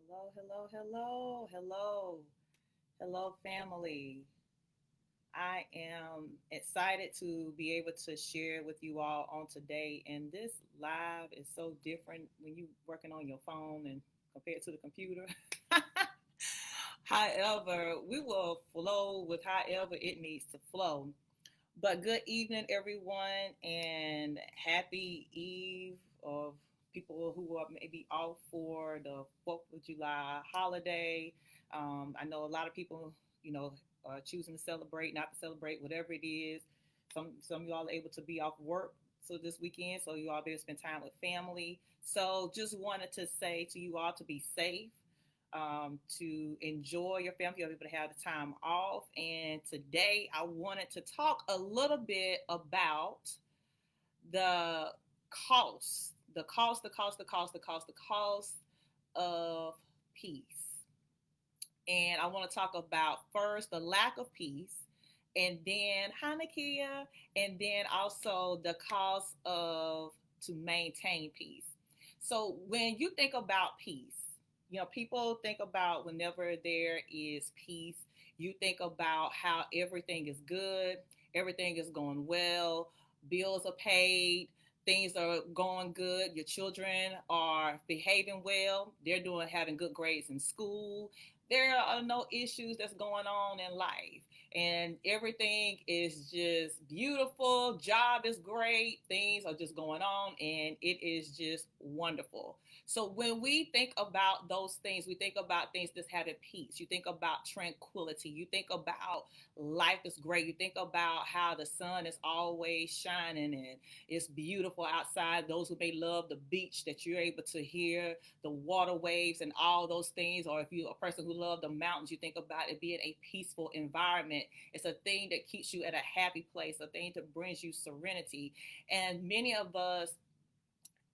Hello, hello, hello, hello, hello, family. I am excited to be able to share with you all on today. And this live is so different when you working on your phone and compared to the computer. However, we will flow with however it needs to flow. But good evening, everyone, and happy Eve of people who are maybe off for the 4th of July holiday. I know a lot of people, are choosing to celebrate, not to celebrate, whatever it is. Some of y'all are able to be off work so this weekend, so you all be able to spend time with family. So just wanted to say to you all to be safe, to enjoy your family, you'll be able to have the time off. And today I wanted to talk a little bit about the cost of peace. And I want to talk about first the lack of peace, and then Hanakia, and then also the cost of to maintain peace. So when you think about peace, people think about whenever there is peace, you think about how everything is good, everything is going well, bills are paid, things are going good, your children are behaving well, they're doing having good grades in school, there are no issues that's going on in life, and everything is just beautiful, job is great, things are just going on, and it is just wonderful. So when we think about those things, we think about things that's having peace, you think about tranquility, you think about life is great, you think about how the sun is always shining and it's beautiful outside, those who may love the beach, that you're able to hear the water waves and all those things. Or if you're a person who loves the mountains, you think about it being a peaceful environment. It's a thing that keeps you at a happy place, a thing that brings you serenity. And many of us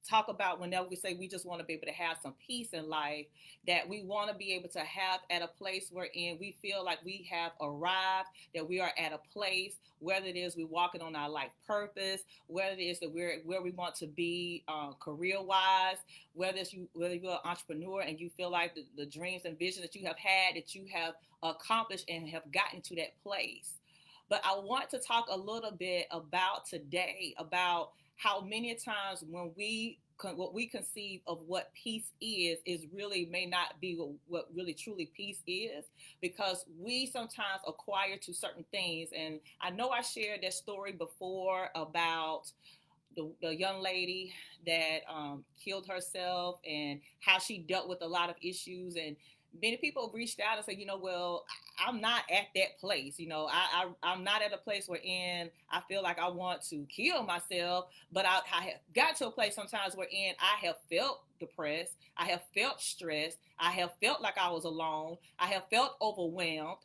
talk about whenever we say we just want to be able to have some peace in life, that we want to be able to have at a place wherein we feel like we have arrived, that we are at a place, whether it is we're walking on our life purpose, whether it is that we're where we want to be career wise, whether you're an entrepreneur and you feel like the dreams and visions that you have had, that you have accomplished and have gotten to that place. But I want to talk a little bit about today about how many times when what we conceive of what peace is really may not be what really truly peace is, because we sometimes acquire to certain things. And I know I shared that story before about the young lady that killed herself and how she dealt with a lot of issues. And many people reached out and said, well, I'm not at that place. I'm not at a place wherein I feel like I want to kill myself, but I have got to a place sometimes wherein I have felt depressed, I have felt stressed, I have felt like I was alone, I have felt overwhelmed,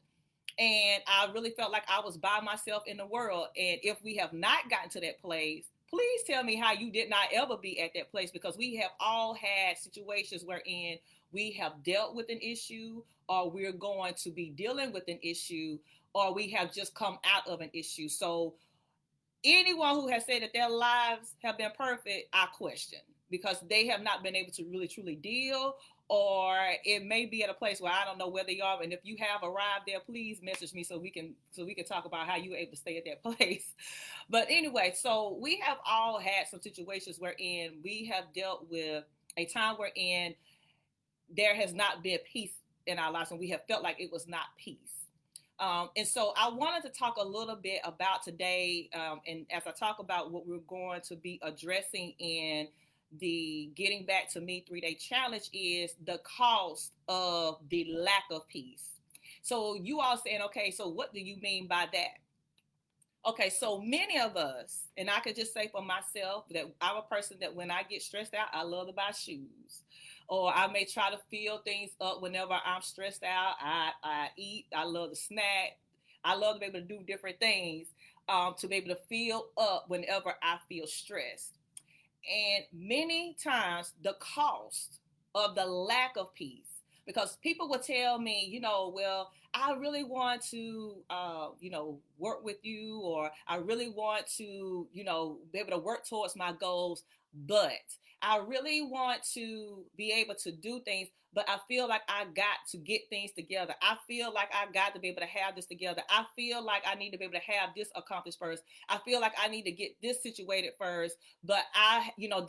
and I really felt like I was by myself in the world. And if we have not gotten to that place, please tell me how you did not ever be at that place, because we have all had situations wherein we have dealt with an issue, or we're going to be dealing with an issue, or we have just come out of an issue. So anyone who has said that their lives have been perfect, I question, because they have not been able to really truly deal, or it may be at a place where I don't know whether you are. And if you have arrived there, please message me so we can talk about how you were able to stay at that place. But anyway, so we have all had some situations wherein we have dealt with a time wherein there has not been peace in our lives, and we have felt like it was not peace. And so I wanted to talk a little bit about today, and as I talk about what we're going to be addressing in the Getting Back to Me 3-Day Challenge, is the cost of the lack of peace. So you all saying, okay, so what do you mean by that? Okay, so many of us, and I could just say for myself that I'm a person that when I get stressed out, I love to buy shoes. Or I may try to fill things up whenever I'm stressed out. I eat, I love to snack. I love to be able to do different things to be able to fill up whenever I feel stressed. And many times the cost of the lack of peace, because people will tell me, well, I really want to, work with you, or I really want to, be able to work towards my goals, but I really want to be able to do things, but I feel like I got to get things together. I feel like I got to be able to have this together. I feel like I need to be able to have this accomplished first. I feel like I need to get this situated first, but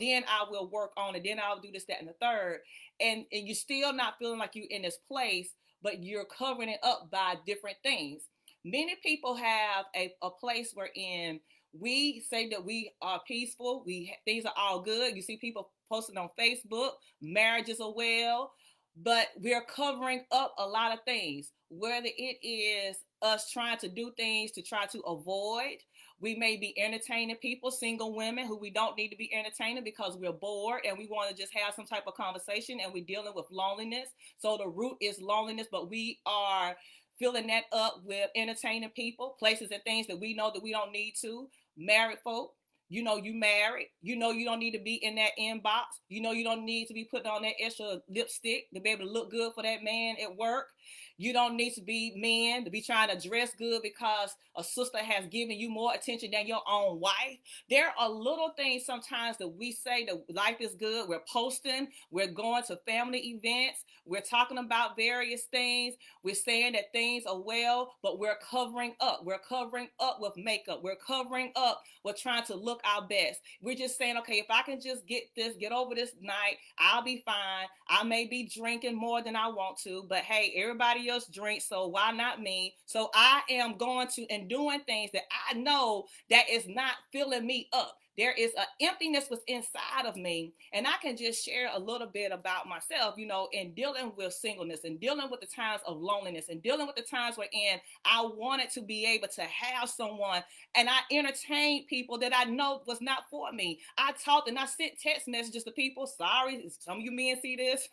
then I will work on it. Then I'll do this, that, and the third. And you're still not feeling like you're in this place, but you're covering it up by different things. Many people have a place wherein we say that we are peaceful, things are all good. You see people posting on Facebook, marriages are well, but we're covering up a lot of things. Whether it is us trying to do things to try to avoid, we may be entertaining people, single women who we don't need to be entertaining because we're bored and we want to just have some type of conversation, and we're dealing with loneliness. So the root is loneliness, but we are filling that up with entertaining people, places and things that we know that we don't need to. Married folk, you married, you don't need to be in that inbox, you don't need to be putting on that extra lipstick to be able to look good for that man at work. You don't need to be men to be trying to dress good because a sister has given you more attention than your own wife. There are little things sometimes that we say that life is good. We're posting, we're going to family events, we're talking about various things, we're saying that things are well, but we're covering up. We're covering up with makeup. We're covering up with trying to look our best. We're just saying, okay, if I can just get over this night, I'll be fine. I may be drinking more than I want to, but hey, everybody else drinks, so why not me? So I am going to and doing things that I know that is not filling me up. There is an emptiness within inside of me. And I can just share a little bit about myself, in dealing with singleness and dealing with the times of loneliness and dealing with the times wherein I wanted to be able to have someone, and I entertained people that I know was not for me. I talked and I sent text messages to people. Sorry, some of you men see this,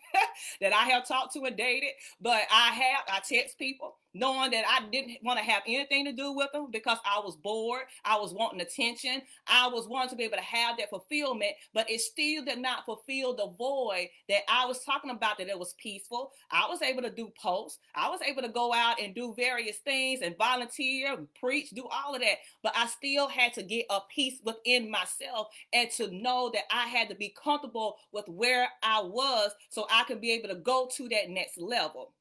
that I have talked to and dated, but I text people knowing that I didn't want to have anything to do with them because I was bored. I was wanting attention. I was wanting to be able to have that fulfillment, but it still did not fulfill the void that I was talking about, that it was peaceful. I was able to do posts. I was able to go out and do various things and volunteer, preach, do all of that, but I still had to get a peace within myself and to know that I had to be comfortable with where I was so I could be able to go to that next level.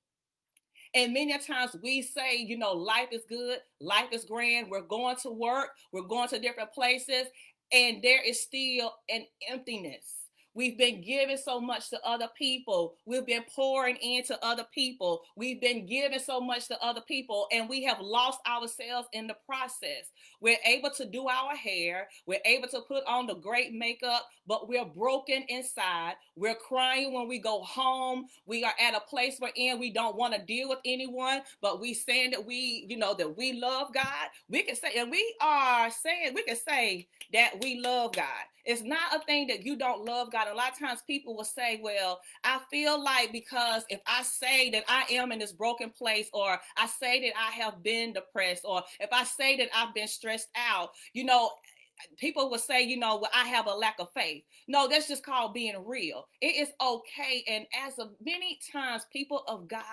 And many times we say, life is good, life is grand, we're going to work, we're going to different places, and there is still an emptiness. We've been giving so much to other people. We've been pouring into other people. We've been giving so much to other people, and we have lost ourselves in the process. We're able to do our hair. We're able to put on the great makeup, but we're broken inside. We're crying when we go home. We are at a place wherein we don't want to deal with anyone, but we saying that that we love God. We can say that we love God. It's not a thing that you don't love God. A lot of times people will say, well, I feel like because if I say that I am in this broken place, or I say that I have been depressed, or if I say that I've been stressed out, people will say, well, I have a lack of faith. No, that's just called being real. It is okay. And as of many times, people of God,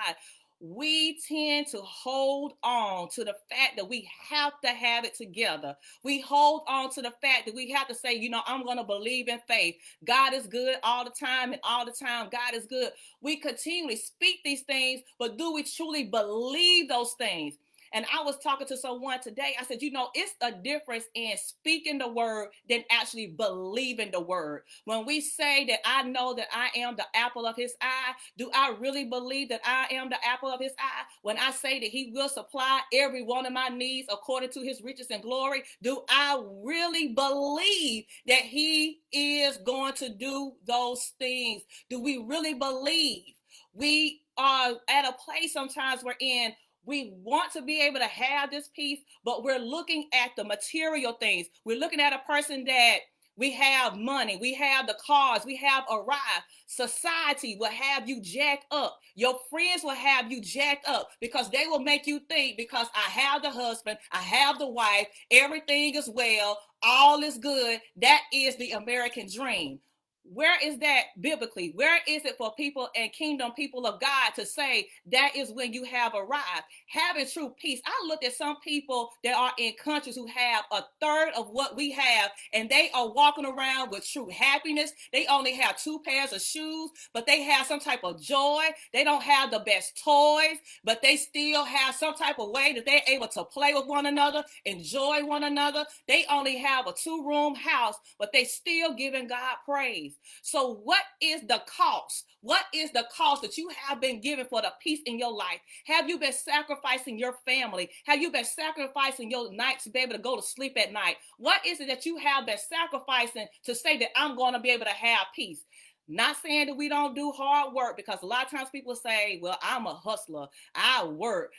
we tend to hold on to the fact that we have to have it together. We hold on to the fact that we have to say, I'm going to believe in faith. God is good all the time, and all the time God is good. We continually speak these things, but do we truly believe those things? And I was talking to someone today. I said, it's a difference in speaking the word than actually believing the word. When we say that I know that I am the apple of his eye, do I really believe that I am the apple of his eye? When I say that he will supply every one of my needs according to his riches and glory, do I really believe that he is going to do those things? Do we really believe? We are at a place sometimes wherein we want to be able to have this peace, but we're looking at the material things. We're looking at a person that we have money, we have the cars, we have arrived. Society will have you jacked up. Your friends will have you jacked up because they will make you think, because I have the husband, I have the wife, everything is well, all is good. That is the American dream. Where is that biblically? Where is it for people and kingdom people of God to say that is when you have arrived? Having true peace. I looked at some people that are in countries who have a third of what we have, and they are walking around with true happiness. They only have 2 pairs of shoes, but they have some type of joy. They don't have the best toys, but they still have some type of way that they're able to play with one another, enjoy one another. They only have a 2-room house, but they still giving God praise. So what is the cost? What is the cost that you have been given for the peace in your life? Have you been sacrificing your family? Have you been sacrificing your nights to be able to go to sleep at night? What is it that you have been sacrificing to say that I'm going to be able to have peace? Not saying that we don't do hard work, because a lot of times people say, well, I'm a hustler. I work.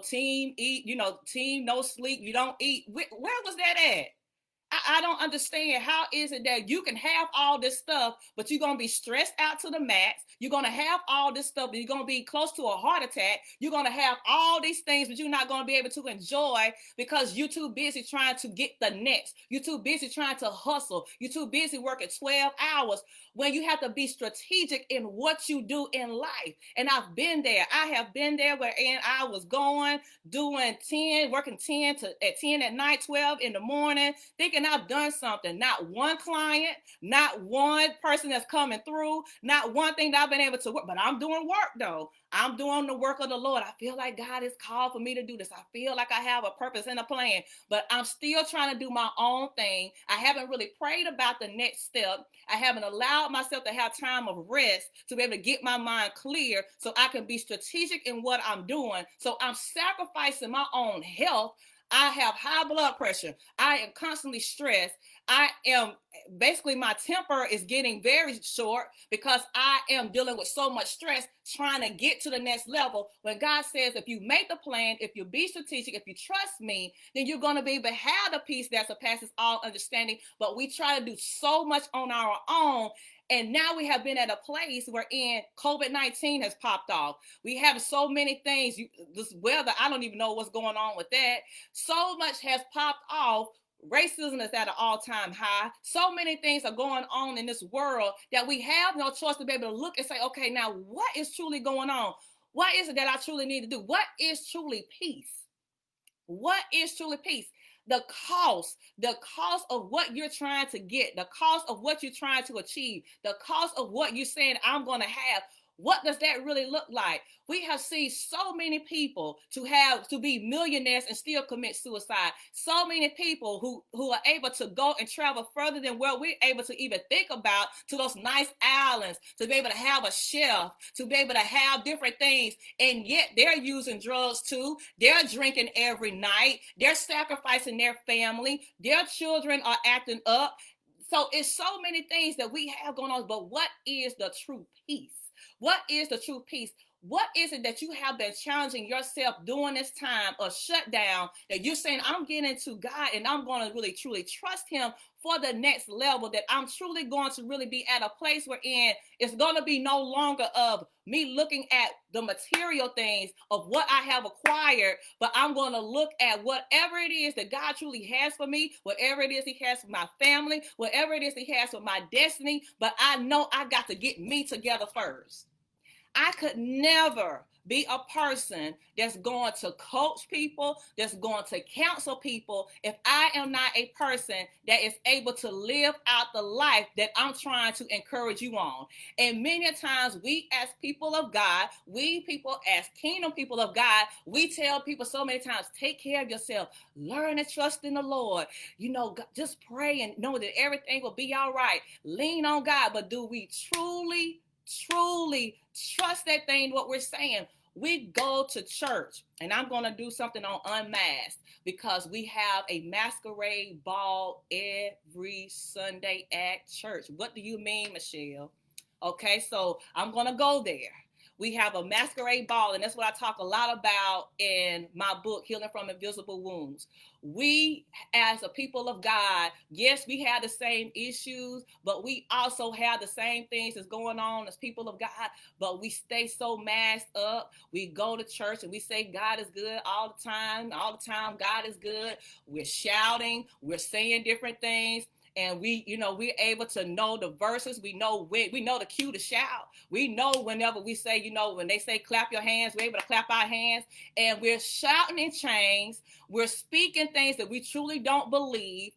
Team eat, team no sleep. You don't eat. Where was that at? I don't understand. How is it that you can have all this stuff, but you're going to be stressed out to the max? You're going to have all this stuff, but you're going to be close to a heart attack. You're going to have all these things, but you're not going to be able to enjoy because you're too busy trying to get the next. You're too busy trying to hustle. You're too busy working 12 hours when you have to be strategic in what you do in life. And I've been there. I have been there wherein I was doing 10, working 10 at night, 12 in the morning, thinking I've done something. Not one client, not one person that's coming through, not one thing that I've been able to work, but I'm doing work though. I'm doing the work of the Lord. I feel like God has called for me to do this. I feel like I have a purpose and a plan, but I'm still trying to do my own thing. I haven't really prayed about the next step. I haven't allowed myself to have time of rest to be able to get my mind clear so I can be strategic in what I'm doing. So I'm sacrificing my own health. I have high blood pressure. I am constantly stressed. My temper is getting very short because I am dealing with so much stress trying to get to the next level. When God says, if you make the plan, if you be strategic, if you trust me, then you're going to be able to have the peace that surpasses all understanding. But we try to do so much on our own. And now we have been at a place wherein COVID-19 has popped off. We have so many things. This weather, I don't even know what's going on with that. So much has popped off. Racism is at an all-time high. So many things are going on in this world that we have no choice to be able to look and say, okay, now what is truly going on? What is it that I truly need to do? What is truly peace? What is truly peace? The cost of what you're trying to get, the cost of what you're trying to achieve, the cost of what you're saying I'm going to have. What does that really look like? We have seen so many people to be millionaires and still commit suicide. So many people who are able to go and travel further than where we're able to even think about, to those nice islands, to be able to have a chef, to be able to have different things. And yet they're using drugs too. They're drinking every night. They're sacrificing their family. Their children are acting up. So it's so many things that we have going on. But what is the true peace? What is the true peace? What is it that you have been challenging yourself during this time of shutdown that you're saying, I'm getting to God and I'm going to really, truly trust him for the next level, that I'm truly going to really be at a place wherein it's going to be no longer of me looking at the material things of what I have acquired, but I'm going to look at whatever it is that God truly has for me, whatever it is he has for my family, whatever it is he has for my destiny. But I know I got to get me together first. I could never be a person that's going to coach people, that's going to counsel people, if I am not a person that is able to live out the life that I'm trying to encourage you on. And many times we as people of God, we people as kingdom people of God, we tell people so many times, take care of yourself, learn to trust in the Lord, just pray and know that everything will be all right. Lean on God. But do we truly trust that thing, what we're saying? We go to church, and I'm going to do something on Unmasked because we have a masquerade ball every Sunday at church. What do you mean, Michelle? Okay, so I'm going to go there. We have a masquerade ball, and that's what I talk a lot about in my book, Healing from Invisible Wounds. We, as a people of God, yes, we have the same issues, but we also have the same things that's going on as people of God, but we stay so masked up. We go to church and we say God is good all the time. All the time, God is good. We're shouting. We're saying different things. and we're able to know the verses. We know the cue to shout. We know whenever we say, when they say clap your hands, we're able to clap our hands, and we're shouting in chains. We're speaking things that we truly don't believe.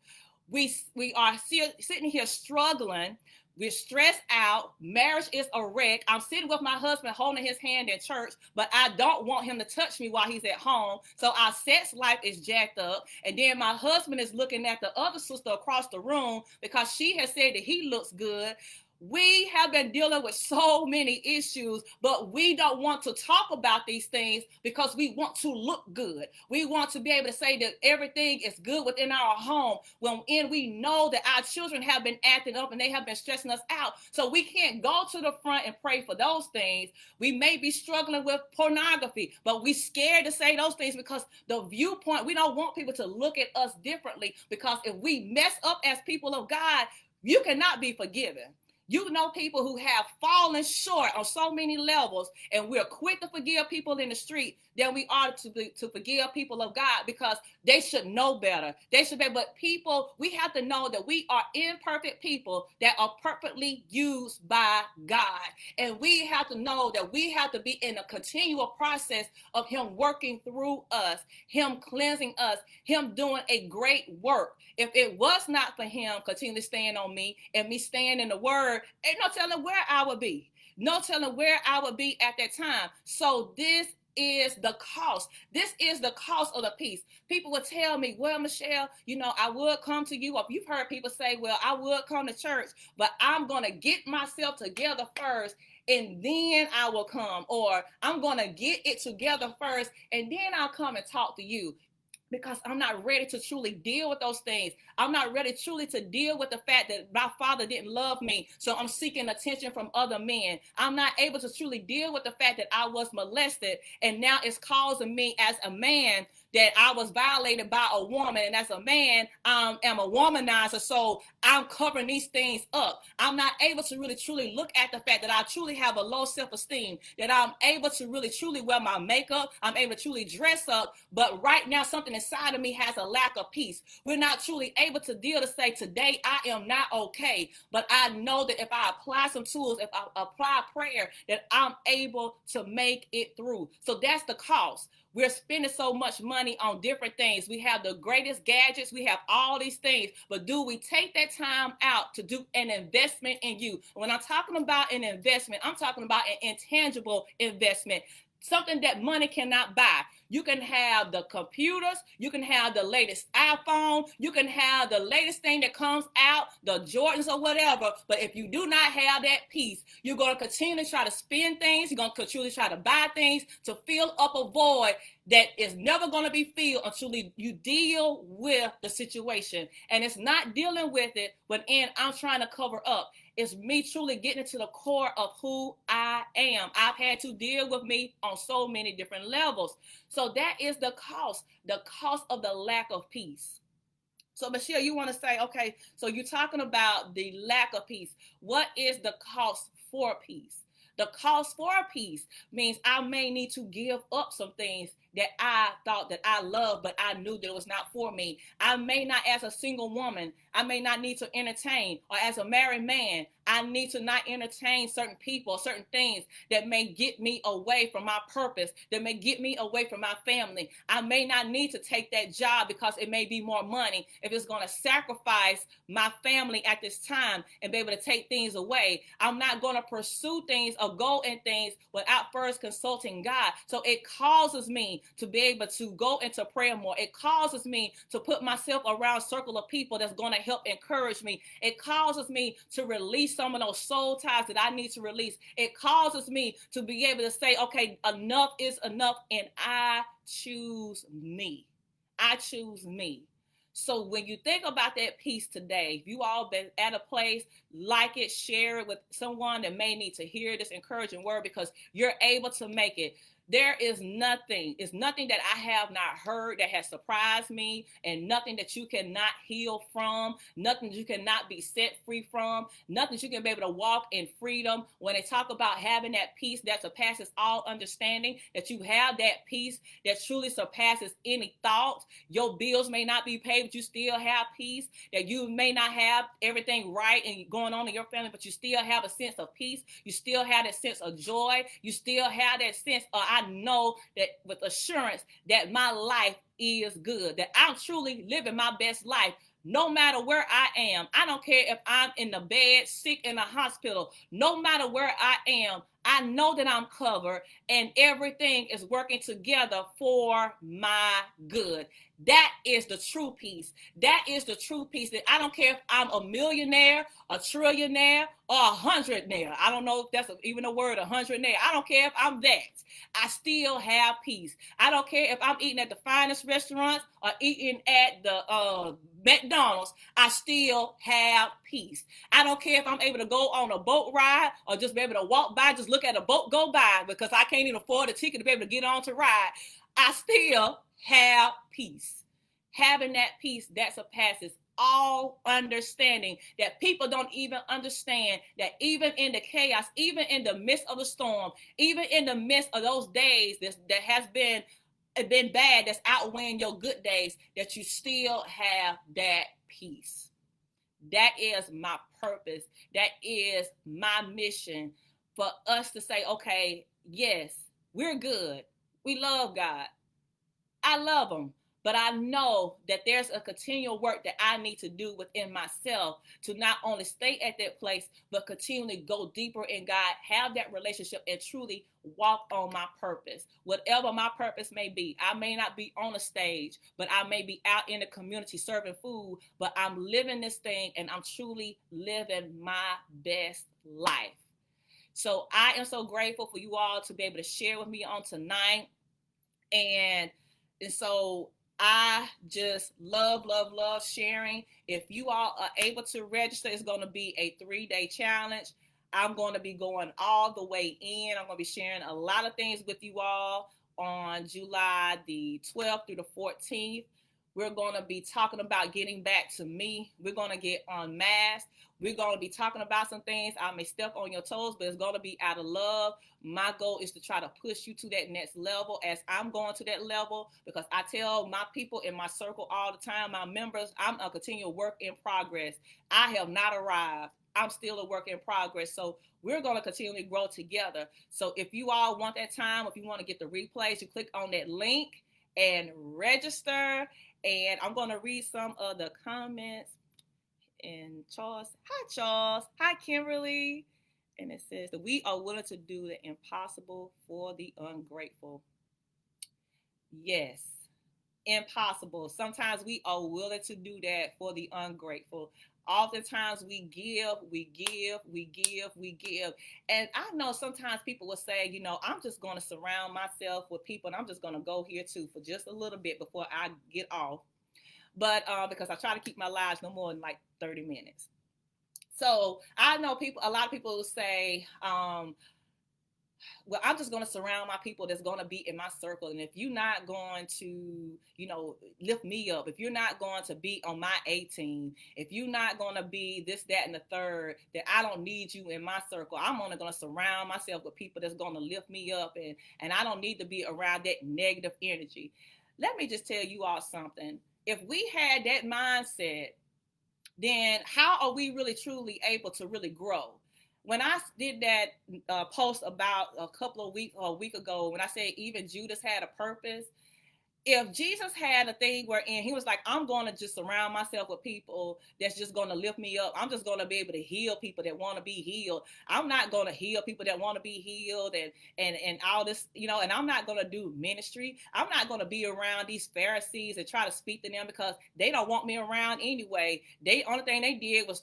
We are sitting here struggling. We're stressed out. Marriage is a wreck. I'm sitting with my husband holding his hand in church, but I don't want him to touch me while he's at home. So our sex life is jacked up. And then my husband is looking at the other sister across the room because she has said that he looks good. We have been dealing with so many issues, but we don't want to talk about these things because we want to look good. We want to be able to say that everything is good within our home when we know that our children have been acting up and they have been stressing us out. So we can't go to the front and pray for those things. We may be struggling with pornography, but we're scared to say those things because the viewpoint, we don't want people to look at us differently, because if we mess up as people of God, you cannot be forgiven. You know people who have fallen short on so many levels, and we're quick to forgive people in the street than we are to forgive people of God, because they should know better. They should be, but people, we have to know that we are imperfect people that are perfectly used by God. And we have to know that we have to be in a continual process of Him working through us, Him cleansing us, Him doing a great work. If it was not for Him continually staying on me and me staying in the Word, ain't no telling where I would be. No telling where I would be at that time. So this is the cost. This is the cost of the peace. People would tell me, well, Michelle, I would come to you. Or you've heard people say, well, I would come to church, but I'm going to get myself together first, and then I will come. Or I'm going to get it together first, and then I'll come and talk to you. Because I'm not ready to truly deal with those things. I'm not ready truly to deal with the fact that my father didn't love me, so I'm seeking attention from other men. I'm not able to truly deal with the fact that I was molested, and now it's causing me as a man that I was violated by a woman, and as a man, I am a womanizer, so I'm covering these things up. I'm not able to really truly look at the fact that I truly have a low self-esteem, that I'm able to really truly wear my makeup, I'm able to truly dress up, but right now something inside of me has a lack of peace. We're not truly able to deal to say, today I am not okay, but I know that if I apply some tools, if I apply prayer, that I'm able to make it through. So that's the cost. We're spending so much money on different things. We have the greatest gadgets. We have all these things. But do we take that time out to do an investment in you? When I'm talking about an investment, I'm talking about an intangible investment. Something that money cannot buy. You can have the computers, you can have the latest iPhone, you can have the latest thing that comes out, the Jordans or whatever, but if you do not have that peace, you're going to continue to try to spend things, you're going to continue to try to buy things to fill up a void that is never going to be filled until you deal with the situation. And it's not dealing with it when I'm trying to cover up. It's me truly getting to the core of who I am. I've had to deal with me on so many different levels. So that is the cost of the lack of peace. So Michelle, you want to say, okay, so you're talking about the lack of peace. What is the cost for peace? The cost for peace means I may need to give up some things that I thought that I loved, but I knew that it was not for me. I may not, as a single woman, I may not need to entertain, or as a married man, I need to not entertain certain people, certain things that may get me away from my purpose, that may get me away from my family. I may not need to take that job because it may be more money if it's going to sacrifice my family at this time and be able to take things away. I'm not going to pursue things or go in things without first consulting God. So it causes me to be able to go into prayer more. It causes me to put myself around a circle of people that's going to help encourage me. It causes me to release some of those soul ties that I need to release. It causes me to be able to say, okay, enough is enough, and I choose me. I choose me. So when you think about that piece today, if you all been at a place, like it, share it with someone that may need to hear this encouraging word, because you're able to make it. There is nothing, it's nothing that I have not heard that has surprised me, and nothing that you cannot heal from, nothing you cannot be set free from, nothing you can be able to walk in freedom. When they talk about having that peace that surpasses all understanding, that you have that peace that truly surpasses any thought. Your bills may not be paid, but you still have peace. That you may not have everything right and going on in your family, but you still have a sense of peace. You still have that sense of joy. You still have that sense of, I know that with assurance that my life is good, that I'm truly living my best life no matter where I am. I don't care if I'm in the bed, sick in a hospital, no matter where I am, I know that I'm covered and everything is working together for my good. That is the true peace. That is the true peace. That I don't care if I'm a millionaire, a trillionaire, or a hundredaire. I don't know if that's even a word, a hundredaire. I don't care if I'm that. I still have peace. I don't care if I'm eating at the finest restaurants or eating at the McDonald's. I still have peace. I don't care if I'm able to go on a boat ride or just be able to walk by, just look at a boat go by because I can't even afford a ticket to be able to get on to ride. I still have peace. Having that peace that surpasses all understanding, that people don't even understand, that even in the chaos, even in the midst of the storm, even in the midst of those days that has been bad, that's outweighing your good days, that you still have that peace. That is my purpose. That is my mission, for us to say, okay, yes, we're good. We love God. I love him. But I know that there's a continual work that I need to do within myself to not only stay at that place, but continually go deeper in God, have that relationship, and truly walk on my purpose. Whatever my purpose may be, I may not be on a stage, but I may be out in the community serving food, but I'm living this thing and I'm truly living my best life. So I am so grateful for you all to be able to share with me on tonight. And so I just love sharing. If you all are able to register, it's going to be a 3-day challenge. I'm going to be going all the way in. I'm going to be sharing a lot of things with you all on July the 12th through the 14th. We're going to be talking about getting back to me. We're going to get unmasked. We're going to be talking about some things. I may step on your toes, but it's going to be out of love. My goal is to try to push you to that next level as I'm going to that level, because I tell my people in my circle all the time, my members, I'm a continual work in progress. I have not arrived. I'm still a work in progress. So we're going to continually grow together. So if you all want that time, if you want to get the replays, you click on that link and register. And I'm going to read some of the comments. And Charles, hi Charles, hi Kimberly. And it says that we are willing to do the impossible for the ungrateful. Yes, impossible. Sometimes we are willing to do that for the ungrateful. Oftentimes we give. And I know sometimes people will say, you know, I'm just going to surround myself with people and I'm just going to go here too for just a little bit before I get off. But because I try to keep my lives no more than like 30 minutes. So I know a lot of people will say, well, I'm just going to surround my people that's going to be in my circle. And if you're not going to, you know, lift me up, if you're not going to be on my A team, if you're not going to be this, that, and the third, that I don't need you in my circle. I'm only going to surround myself with people that's going to lift me up. And I don't need to be around that negative energy. Let me just tell you all something. If we had that mindset, then how are we really truly able to really grow? When I did that post about a week ago, when I said even Judas had a purpose, if Jesus had a thing wherein he was like, I'm going to just surround myself with people that's just going to lift me up. I'm just going to be able to heal people that want to be healed. I'm not going to heal people that want to be healed and all this, you know, and I'm not going to do ministry. I'm not going to be around these Pharisees and try to speak to them because they don't want me around anyway. The only thing they did was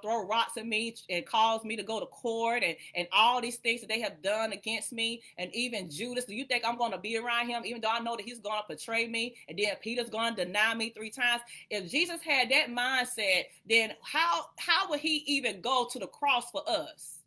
throw rocks at me and cause me to go to court and all these things that they have done against me. And even Judas, do you think I'm going to be around him even though I know that he's going to betray me, and then Peter's going to deny me 3 times? If Jesus had that mindset, then how would he even go to the cross for us?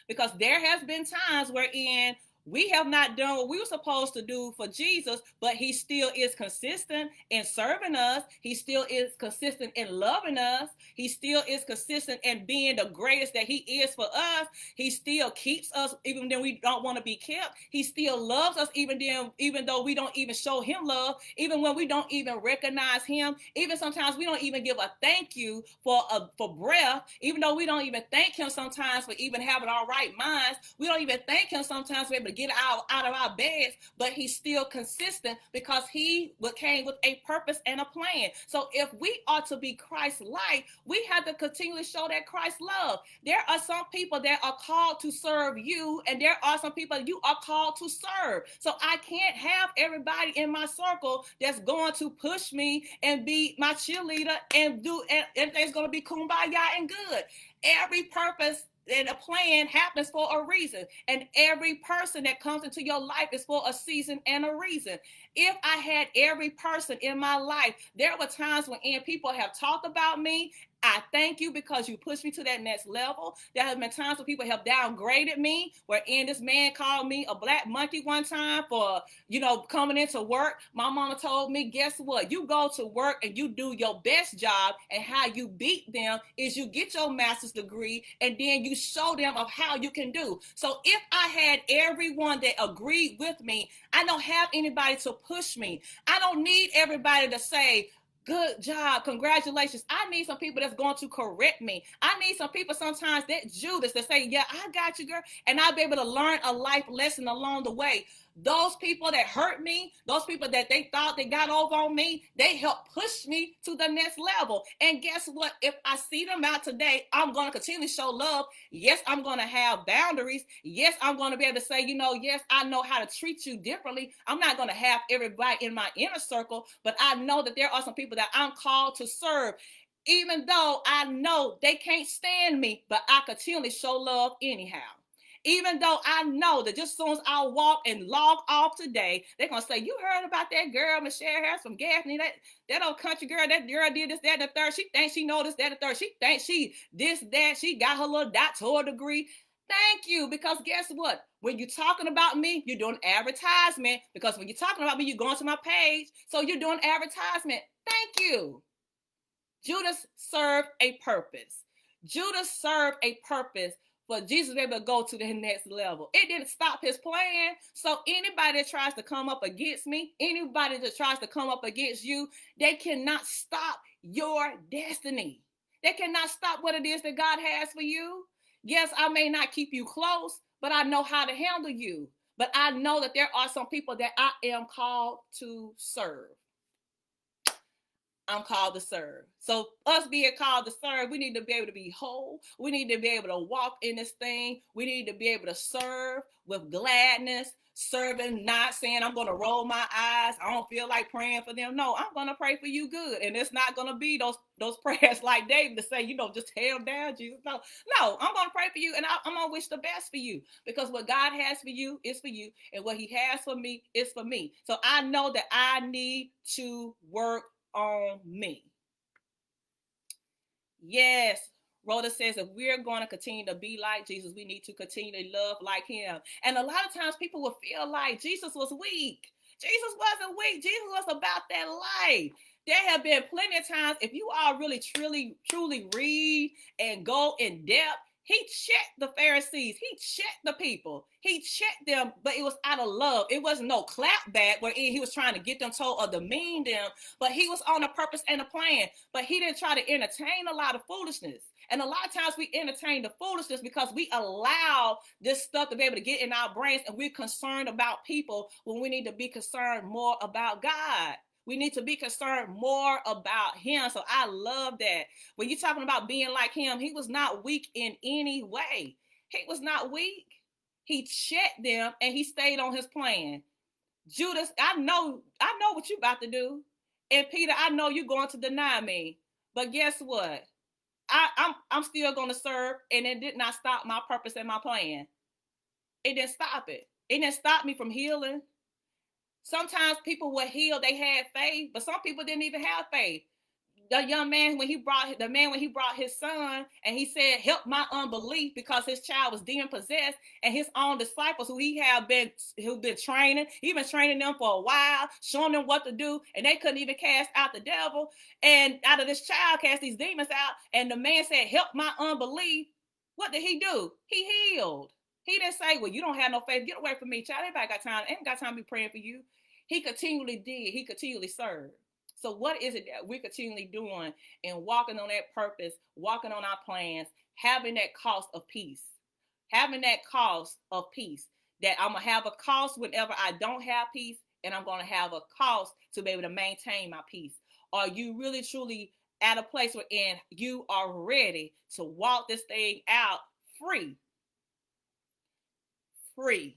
Because there has been times wherein We have not done what we were supposed to do for Jesus, but he still is consistent in serving us. He still is consistent in loving us. He still is consistent in being the greatest that he is for us. He still keeps us even when we don't want to be kept. He still loves us even though we don't even show him love, even when we don't even recognize him. Even sometimes we don't even give a thank you for breath, even though we don't even thank him sometimes for even having our right minds. We don't even thank him sometimes for able to get out of our beds, but he's still consistent because he came with a purpose and a plan. So if we are to be Christ-like, we have to continually show that Christ love. There are some people that are called to serve you, and there are some people you are called to serve. So I can't have everybody in my circle that's going to push me and be my cheerleader and everything's going to be kumbaya and good. Every purpose and a plan happens for a reason, and every person that comes into your life is for a season and a reason. If I had every person in my life, there were times when people have talked about me. I thank you because you pushed me to that next level. There have been times when people have downgraded me, wherein this man called me a black monkey one time for, coming into work. My mama told me, guess what? You go to work and you do your best job, and how you beat them is you get your master's degree and then you show them of how you can do. So if I had everyone that agreed with me, I don't have anybody to push me. I don't need everybody to say, good job, congratulations. I need some people that's going to correct me. I need some people sometimes that Judas to say, yeah, I got you, girl. And I'll be able to learn a life lesson along the way. Those people that hurt me, those people that they thought they got over on me, they helped push me to the next level. And guess what? If I see them out today, I'm going to continue to show love. Yes, I'm going to have boundaries. Yes, I'm going to be able to say, yes, I know how to treat you differently. I'm not going to have everybody in my inner circle, but I know that there are some people that I'm called to serve. Even though I know they can't stand me, but I continually show love anyhow. Even though I know that just as soon as I walk and log off today, they're going to say, you heard about that girl, Michelle Harris from Gaffney, that old country girl, that girl did this, that, and the third. She thinks she knows this, that, and the third. She thinks she this, that. She got her little doctoral degree. Thank you, because guess what? When you're talking about me, you're doing advertisement, because when you're talking about me, you're going to my page, so you're doing advertisement. Thank you. Judas served a purpose. Judas served a purpose for Jesus to be able to go to the next level. It didn't stop his plan. So anybody that tries to come up against me, anybody that tries to come up against you, they cannot stop your destiny. They cannot stop what it is that God has for you. Yes, I may not keep you close, but I know how to handle you. But I know that there are some people that I am called to serve. I'm called to serve. So us being called to serve, we need to be able to be whole. We need to be able to walk in this thing. We need to be able to serve with gladness, serving, not saying I'm going to roll my eyes. I don't feel like praying for them. No, I'm going to pray for you good. And it's not going to be those prayers like David to say, just tear down, Jesus. No, I'm going to pray for you, and I'm going to wish the best for you, because what God has for you is for you, and what he has for me is for me. So I know that I need to work on me. Yes, Rhoda says if we're going to continue to be like Jesus, we need to continue to love like him. And a lot of times people will feel like Jesus was weak. Jesus wasn't weak. Jesus was about that life. There have been plenty of times, if you all really truly read and go in depth, he checked the Pharisees. He checked the people. He checked them, but it was out of love. It wasn't no clap back where he was trying to get them told or demean them, but he was on a purpose and a plan. But he didn't try to entertain a lot of foolishness. And a lot of times we entertain the foolishness because we allow this stuff to be able to get in our brains, and we're concerned about people when we need to be concerned more about God. We need to be concerned more about him. So I love that. When you're talking about being like him, he was not weak in any way. He was not weak. He checked them and he stayed on his plan. Judas, I know what you're about to do. And Peter, I know you're going to deny me. But guess what? I'm still going to serve, and it did not stop my purpose and my plan. It didn't stop it. It didn't stop me from healing. Sometimes people were healed, they had faith, but some people didn't even have faith. the young man when he brought his son and he said, "Help my unbelief," because his child was demon possessed, and his own disciples who've been training, he been training them for a while, showing them what to do, and they couldn't even cast out the devil. And out of this child cast these demons out, and the man said, "Help my unbelief." What did he do? He healed. He didn't say, "Well, you don't have no faith. Get away from me, child. Ain't got time to be praying for you." He continually did. He continually served. So what is it that we're continually doing and walking on that purpose, walking on our plans, having that cost of peace, having that cost of peace, that I'm going to have a cost whenever I don't have peace, and I'm going to have a cost to be able to maintain my peace? Are you really truly at a place where you are ready to walk this thing out free, free,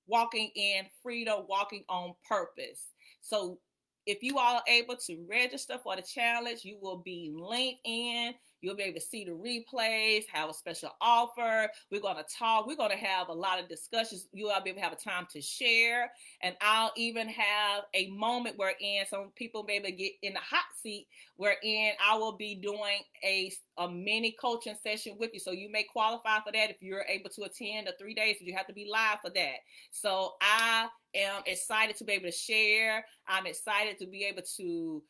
walking in freedom, walking on purpose? So if you all are able to register for the challenge, you will be linked in. You'll be able to see the replays, have a special offer. We're going to talk. We're going to have a lot of discussions. You'll be able to have a time to share. And I'll even have a moment wherein some people may be able to get in the hot seat, wherein I will be doing a mini coaching session with you. So you may qualify for that if you're able to attend the 3 days. You have to be live for that. So I am excited to be able to share. I'm excited to be able to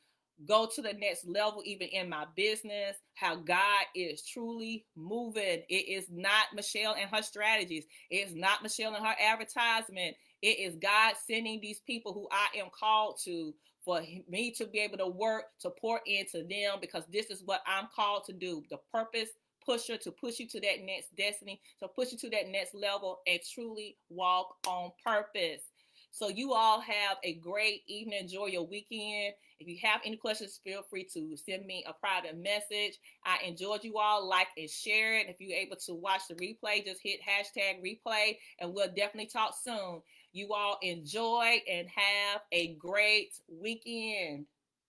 go to the next level, even in my business, how God is truly moving. It is not Michelle and her strategies. It is not Michelle and her advertisement. It is God sending these people who I am called to, for me to be able to work, to pour into them, because this is what I'm called to do. The purpose pusher, to push you to that next destiny, to push you to that next level and truly walk on purpose. So you all have a great evening. Enjoy your weekend. If you have any questions, feel free to send me a private message. I enjoyed you all. Like and share it. If you're able to watch the replay, just hit #replay, and we'll definitely talk soon. You all enjoy and have a great weekend.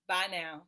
Bye now.